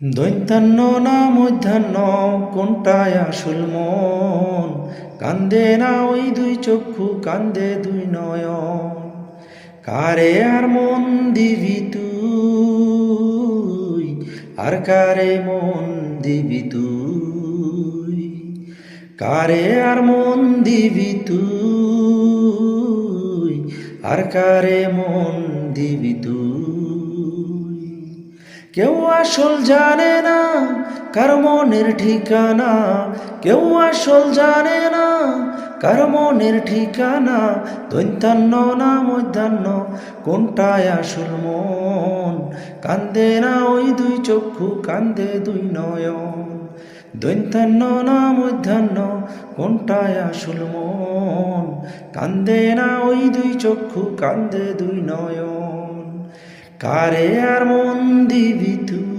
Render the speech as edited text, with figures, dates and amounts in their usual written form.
দৈন্তান্ন না মধ্যাহ্ন কোনটায় আসল মন? কান্দে না ওই দুই চক্ষু, কান্দে দুই নয়ন। কারে আর মন দিবি তুই, আর কারে মন দিবি তুই? কারে আর মন দিবি তুই, আর কারে মন দিবি তুই? কেউ আসল জানে না কার মনের ঠিকানা, কেউ আসল জানে না কার মনের ঠিকানা। দৈন্তান্ন না মধ্যাহ্ন কোনটায় আসল মন? কান্দে না ওই দুই চক্ষু, কান্দে দুই নয়ন। দৈন্তান্ন না মধ্যাহ্ন কোনটায় আসল মন? কান্দে না ওই দুই চক্ষু, কান্দে দুই নয়ন। কারে আর মন দিবি তুই?